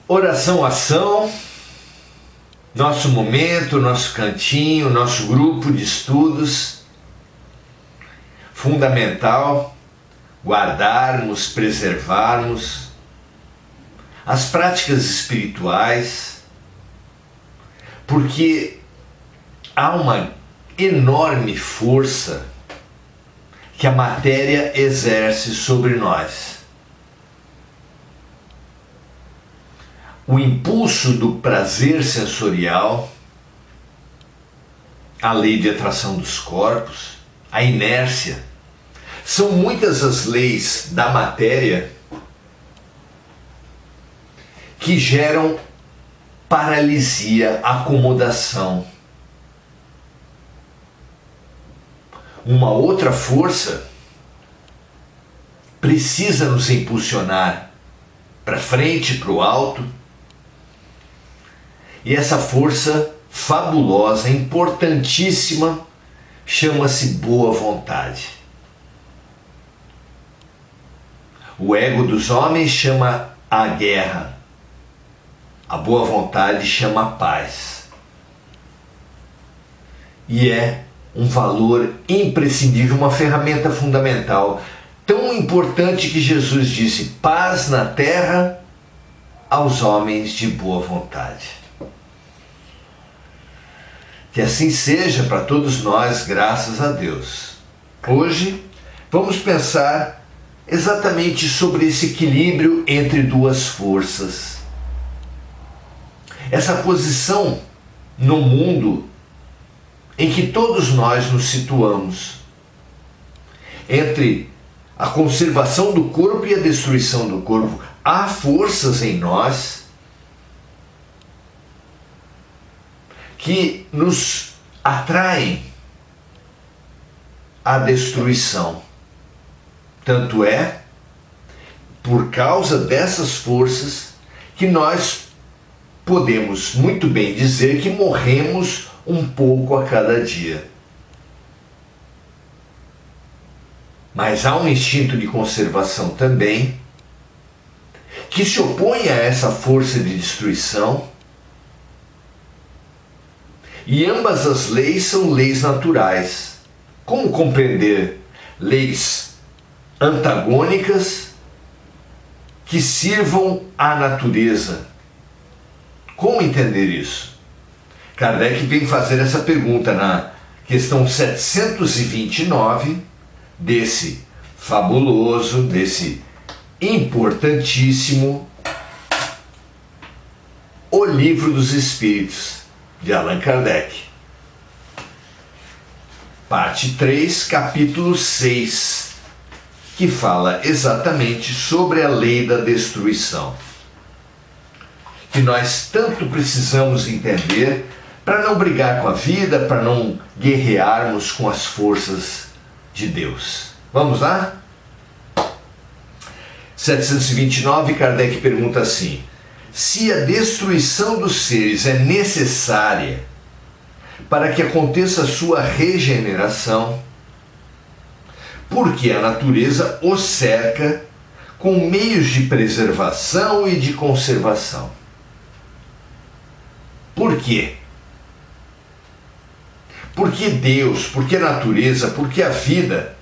Oração, ação, nosso momento, nosso cantinho, nosso grupo de estudos. Fundamental guardarmos, preservarmos as práticas espirituais, porque há uma enorme força que a matéria exerce sobre nós. O impulso do prazer sensorial, a lei de atração dos corpos, a inércia, são muitas as leis da matéria que geram paralisia, acomodação. Uma outra força precisa nos impulsionar para frente, para o alto. E essa força fabulosa, importantíssima, chama-se boa vontade. O ego dos homens chama a guerra. A boa vontade chama a paz. E é um valor imprescindível, uma ferramenta fundamental, tão importante que Jesus disse: paz na terra aos homens de boa vontade. Que assim seja para todos nós, graças a Deus. Hoje vamos pensar exatamente sobre esse equilíbrio entre duas forças. Essa posição no mundo em que todos nós nos situamos, entre a conservação do corpo e a destruição do corpo. Há forças em nós que nos atraem à destruição. Tanto é por causa dessas forças que nós podemos muito bem dizer que morremos um pouco a cada dia. Mas há um instinto de conservação também que se opõe a essa força de destruição. E ambas as leis são leis naturais. Como compreender leis antagônicas que sirvam à natureza? Como entender isso? Kardec vem fazer essa pergunta na questão 729 desse fabuloso, desse importantíssimo O Livro dos Espíritos, de Allan Kardec. Parte 3, capítulo 6, que fala exatamente sobre a lei da destruição, que nós tanto precisamos entender para não brigar com a vida, para não guerrearmos com as forças de Deus. Vamos lá? 729, Kardec pergunta assim: se a destruição dos seres é necessária para que aconteça a sua regeneração, por que a natureza os cerca com meios de preservação e de conservação? Por quê? Porque Deus, porque a natureza, porque a vida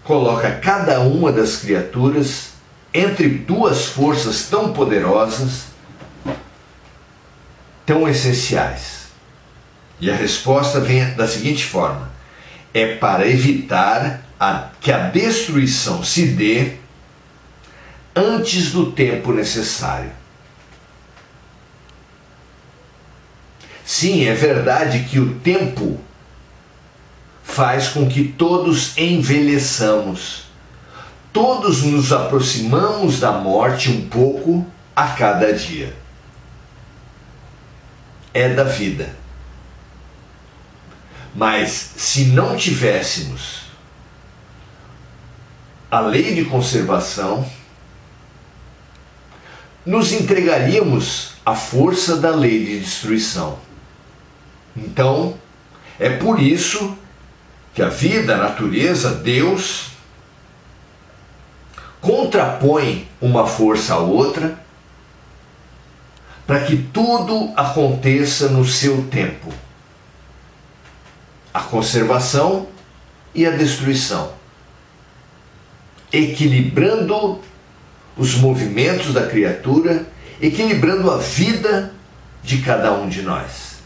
coloca cada uma das criaturas entre duas forças tão poderosas, tão essenciais. E a resposta vem da seguinte forma: é para evitar que a destruição se dê antes do tempo necessário. Sim, é verdade que o tempo faz com que todos envelheçamos. Todos nos aproximamos da morte um pouco a cada dia. É da vida. Mas se não tivéssemos a lei de conservação, nos entregaríamos à força da lei de destruição. Então, é por isso que a vida, a natureza, Deus, contrapõe uma força à outra para que tudo aconteça no seu tempo. A conservação e a destruição, equilibrando os movimentos da criatura, equilibrando a vida de cada um de nós.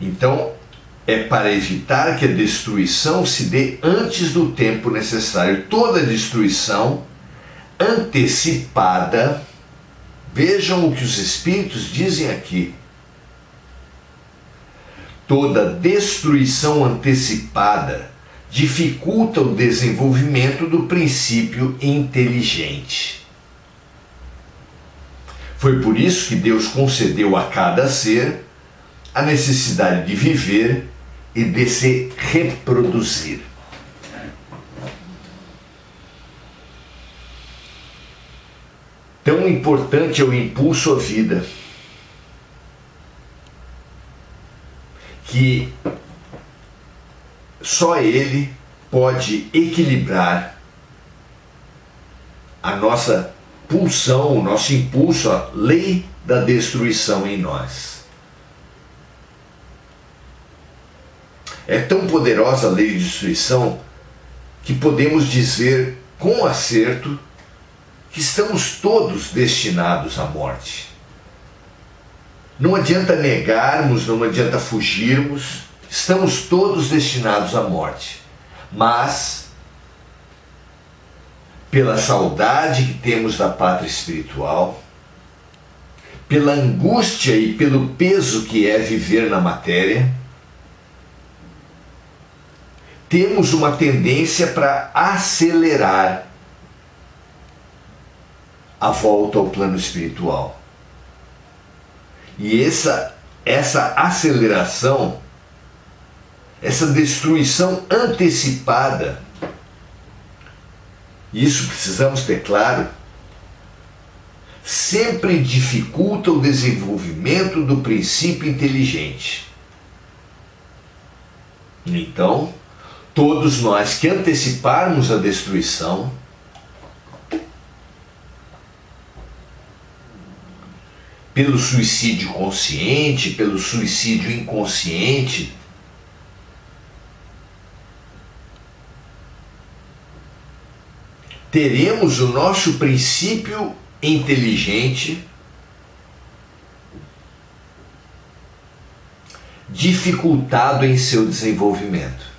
Então, é para evitar que a destruição se dê antes do tempo necessário. Toda destruição antecipada, vejam o que os Espíritos dizem aqui, toda destruição antecipada dificulta o desenvolvimento do princípio inteligente. Foi por isso que Deus concedeu a cada ser a necessidade de viver e de se reproduzir. Tão importante é o impulso à vida que só ele pode equilibrar a nossa pulsão, o nosso impulso, a lei da destruição em nós. É tão poderosa a lei de destruição que podemos dizer com acerto que estamos todos destinados à morte. Não adianta negarmos, não adianta fugirmos, estamos todos destinados à morte. Mas, pela saudade que temos da pátria espiritual, pela angústia e pelo peso que é viver na matéria, temos uma tendência para acelerar a volta ao plano espiritual. E essa aceleração, essa destruição antecipada, isso precisamos ter claro, sempre dificulta o desenvolvimento do princípio inteligente. Então, todos nós que anteciparmos a destruição, pelo suicídio consciente, pelo suicídio inconsciente, teremos o nosso princípio inteligente dificultado em seu desenvolvimento.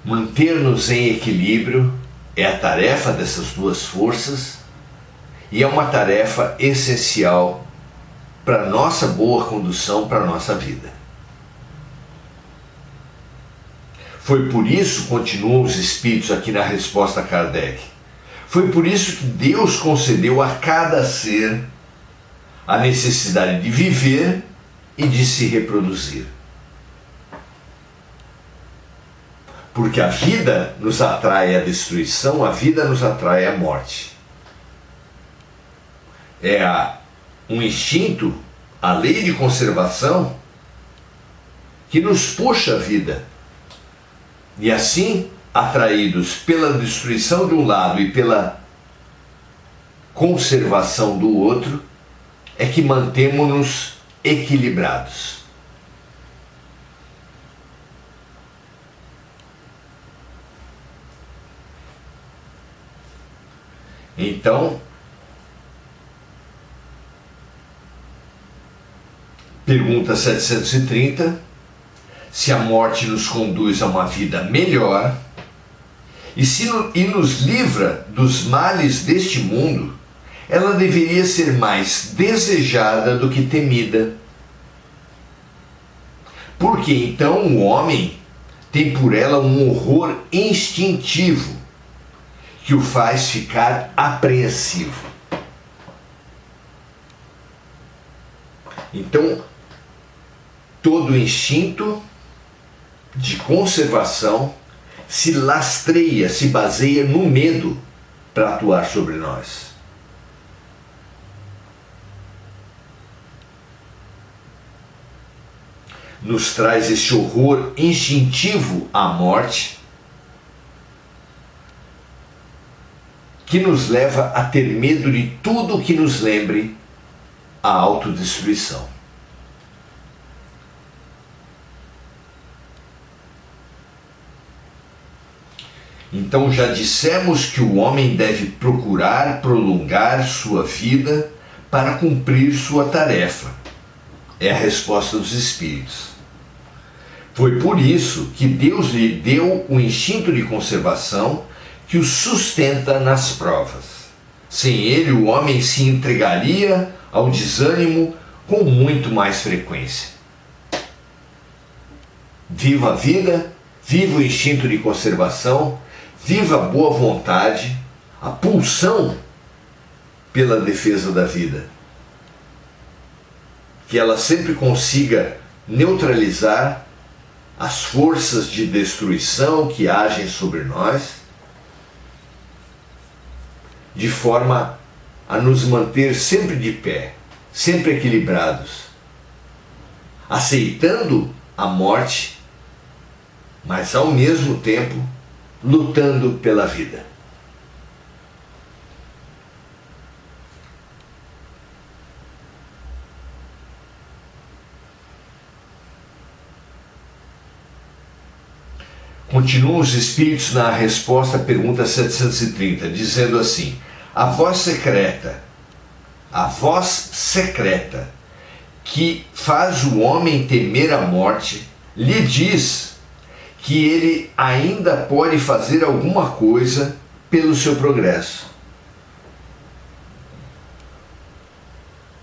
Manter-nos em equilíbrio é a tarefa dessas duas forças e é uma tarefa essencial para a nossa boa condução, para a nossa vida. Foi por isso, continuam os Espíritos aqui na resposta a Kardec, foi por isso que Deus concedeu a cada ser a necessidade de viver e de se reproduzir. Porque a vida nos atrai à destruição, a vida nos atrai à morte. É um instinto, a lei de conservação, que nos puxa a vida. E assim, atraídos pela destruição de um lado e pela conservação do outro, é que mantemos-nos equilibrados. Então, pergunta 730, se a morte nos conduz a uma vida melhor e nos livra dos males deste mundo, ela deveria ser mais desejada do que temida. Porque então o homem tem por ela um horror instintivo que o faz ficar apreensivo. Então, todo instinto de conservação se lastreia, se baseia no medo para atuar sobre nós. Nos traz esse horror instintivo à morte, que nos leva a ter medo de tudo que nos lembre a autodestruição. Então já dissemos que o homem deve procurar prolongar sua vida para cumprir sua tarefa. É a resposta dos espíritos. Foi por isso que Deus lhe deu o instinto de conservação que o sustenta nas provas. Sem ele, o homem se entregaria ao desânimo com muito mais frequência. Viva a vida, viva o instinto de conservação, viva a boa vontade, a pulsão pela defesa da vida. Que ela sempre consiga neutralizar as forças de destruição que agem sobre nós, de forma a nos manter sempre de pé, sempre equilibrados, aceitando a morte, mas ao mesmo tempo lutando pela vida. Continuam os espíritos na resposta à pergunta 730, dizendo assim: a voz secreta, que faz o homem temer a morte, lhe diz que ele ainda pode fazer alguma coisa pelo seu progresso.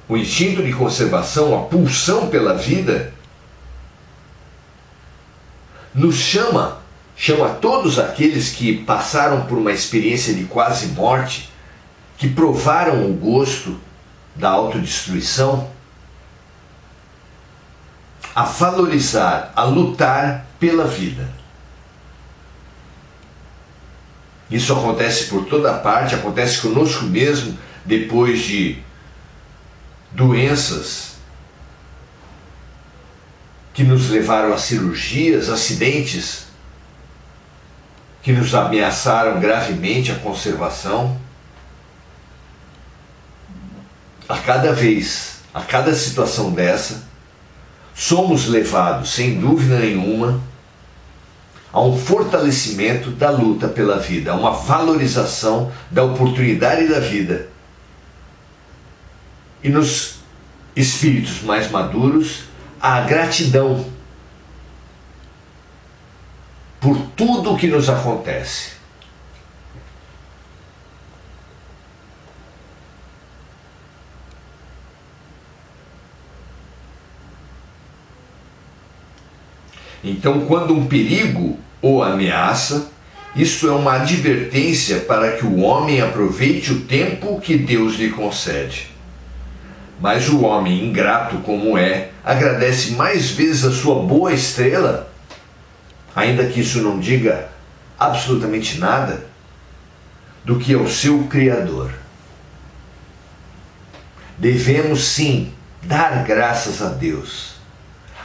O instinto de conservação, a pulsão pela vida, nos chama todos aqueles que passaram por uma experiência de quase morte, que provaram o gosto da autodestruição, a valorizar, a lutar pela vida. Isso acontece por toda parte, acontece conosco mesmo, depois de doenças que nos levaram a cirurgias, acidentes que nos ameaçaram gravemente a conservação. A cada vez, a cada situação dessa, somos levados, sem dúvida nenhuma, a um fortalecimento da luta pela vida, a uma valorização da oportunidade da vida. E nos espíritos mais maduros, a gratidão por tudo o que nos acontece. Então, quando um perigo o ameaça, isso é uma advertência para que o homem aproveite o tempo que Deus lhe concede. Mas o homem, ingrato como é, agradece mais vezes a sua boa estrela, ainda que isso não diga absolutamente nada, do que ao seu Criador. Devemos sim dar graças a Deus,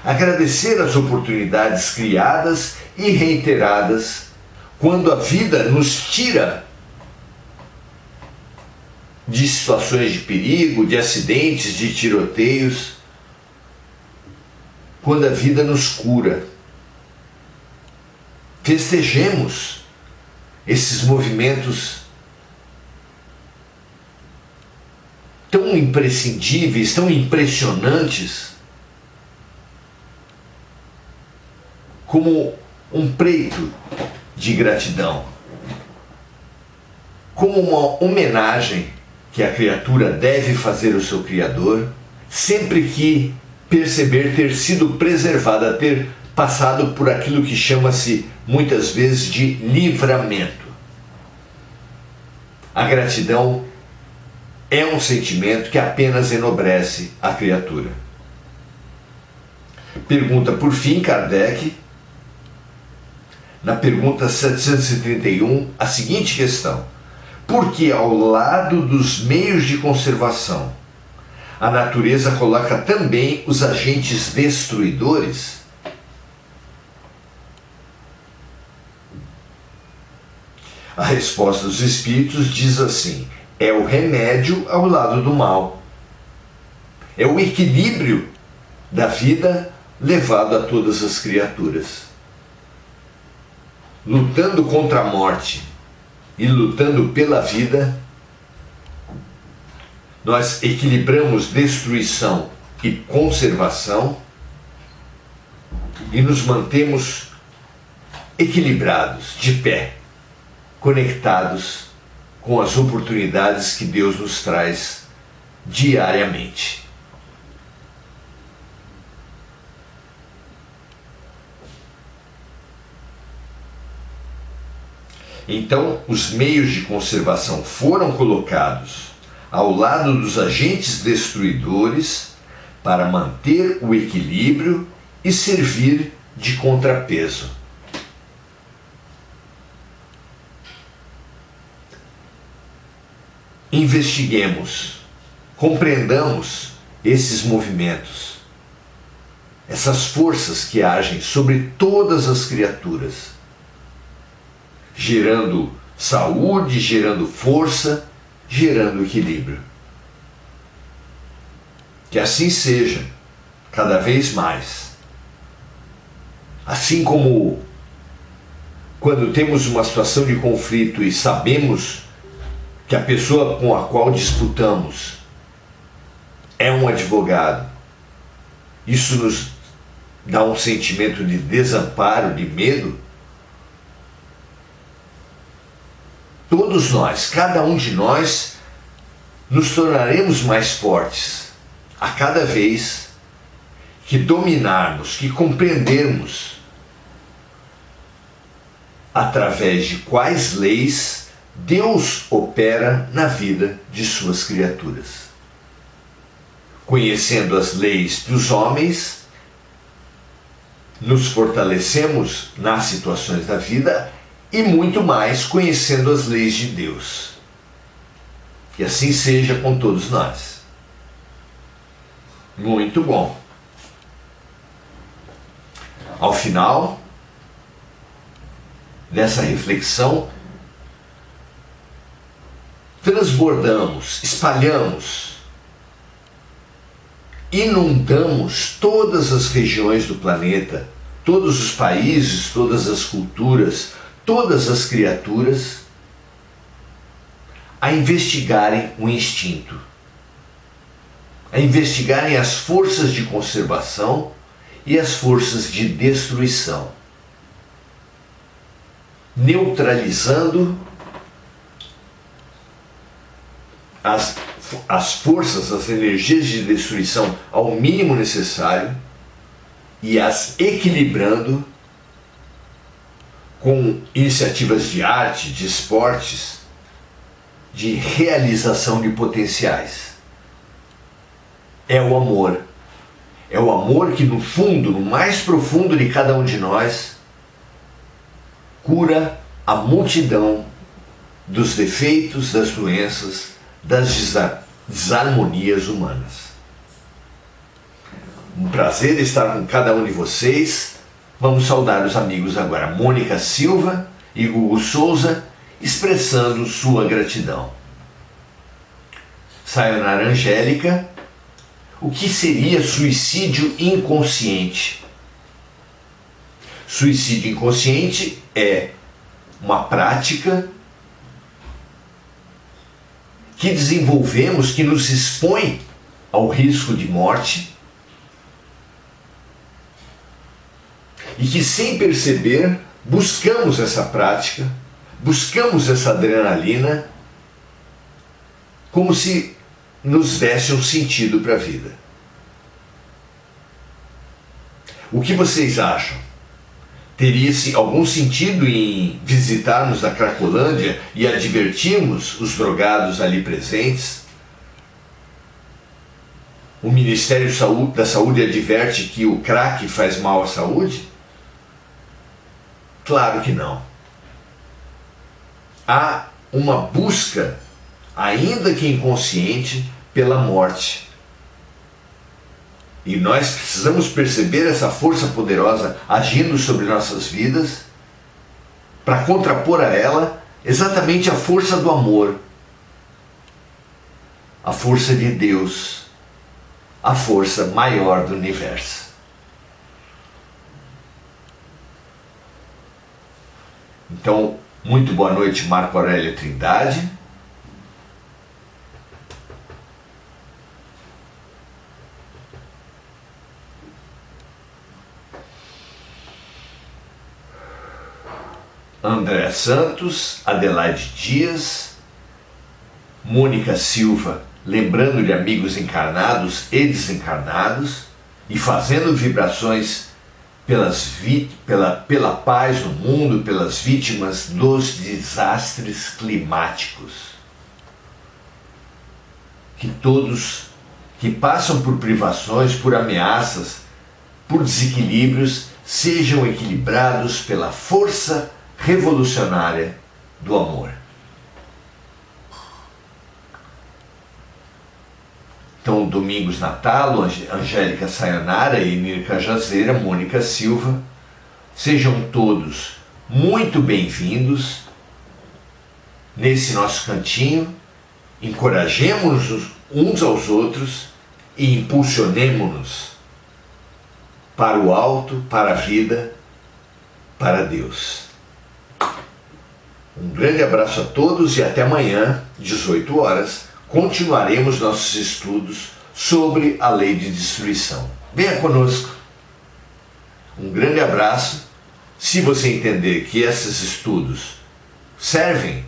agradecer as oportunidades criadas e reiteradas quando a vida nos tira de situações de perigo, de acidentes, de tiroteios, quando a vida nos cura. Festejemos esses movimentos tão imprescindíveis, tão impressionantes, como um preito de gratidão, como uma homenagem que a criatura deve fazer ao seu Criador, sempre que perceber ter sido preservada, ter passado por aquilo que chama-se muitas vezes de livramento. A gratidão é um sentimento que apenas enobrece a criatura. Pergunta por fim Kardec, na pergunta 731, a seguinte questão: por que ao lado dos meios de conservação, a natureza coloca também os agentes destruidores? A resposta dos espíritos diz assim: é o remédio ao lado do mal. É o equilíbrio da vida levado a todas as criaturas. Lutando contra a morte e lutando pela vida, nós equilibramos destruição e conservação e nos mantemos equilibrados, de pé, conectados com as oportunidades que Deus nos traz diariamente. Então, os meios de conservação foram colocados ao lado dos agentes destruidores para manter o equilíbrio e servir de contrapeso. Investiguemos, compreendamos esses movimentos, essas forças que agem sobre todas as criaturas, gerando saúde, gerando força, gerando equilíbrio. Que assim seja, cada vez mais. Assim como quando temos uma situação de conflito e sabemos que a pessoa com a qual disputamos é um advogado, isso nos dá um sentimento de desamparo, de medo. Todos nós, cada um de nós, nos tornaremos mais fortes a cada vez que dominarmos, que compreendermos através de quais leis Deus opera na vida de suas criaturas. Conhecendo as leis dos homens, nos fortalecemos nas situações da vida e muito mais conhecendo as leis de Deus. Que assim seja com todos nós. Muito bom. Ao final dessa reflexão, transbordamos, espalhamos, inundamos todas as regiões do planeta, todos os países, todas as culturas, todas as criaturas a investigarem o instinto, a investigarem as forças de conservação e as forças de destruição, neutralizando as forças, as energias de destruição ao mínimo necessário e as equilibrando com iniciativas de arte, de esportes, de realização de potenciais. É o amor. É o amor que no fundo, no mais profundo de cada um de nós, cura a multidão dos defeitos, das doenças, das desarmonias humanas. Um prazer estar com cada um de vocês. Vamos saudar os amigos agora. Mônica Silva e Gugu Souza, expressando sua gratidão. Sayonara Angélica. O que seria suicídio inconsciente? Suicídio inconsciente é uma prática que desenvolvemos, que nos expõe ao risco de morte e que, sem perceber, buscamos essa prática, buscamos essa adrenalina como se nos desse um sentido para a vida. O que vocês acham? Teria-se algum sentido em visitarmos a Cracolândia e advertirmos os drogados ali presentes? O Ministério da Saúde adverte que o crack faz mal à saúde? Claro que não. Há uma busca, ainda que inconsciente, pela morte. E nós precisamos perceber essa força poderosa agindo sobre nossas vidas para contrapor a ela exatamente a força do amor, a força de Deus, a força maior do universo. Então, muito boa noite, Marco Aurélio Trindade. André Santos, Adelaide Dias, Mônica Silva, lembrando de amigos encarnados e desencarnados e fazendo vibrações pela paz no mundo, pelas vítimas dos desastres climáticos. Que todos que passam por privações, por ameaças, por desequilíbrios, sejam equilibrados pela força revolucionária do amor. Então, Domingos Natalo, Angélica Sayonara, Enir Cajazeira, Mônica Silva, sejam todos muito bem-vindos nesse nosso cantinho, encorajemos-nos uns aos outros e impulsionemo-nos para o alto, para a vida, para Deus. Um grande abraço a todos e até amanhã, 18 horas, continuaremos nossos estudos sobre a lei de destruição. Venha conosco. Um grande abraço. Se você entender que esses estudos servem,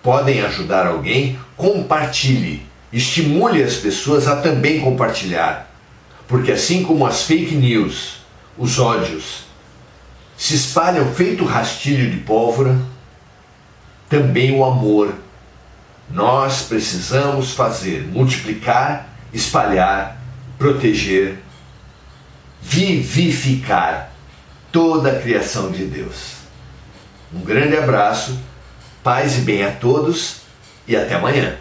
podem ajudar alguém, compartilhe. Estimule as pessoas a também compartilhar. Porque assim como as fake news, os ódios, se espalham feito rastilho de pólvora, também o amor. Nós precisamos fazer, multiplicar, espalhar, proteger, vivificar toda a criação de Deus. Um grande abraço, paz e bem a todos e até amanhã.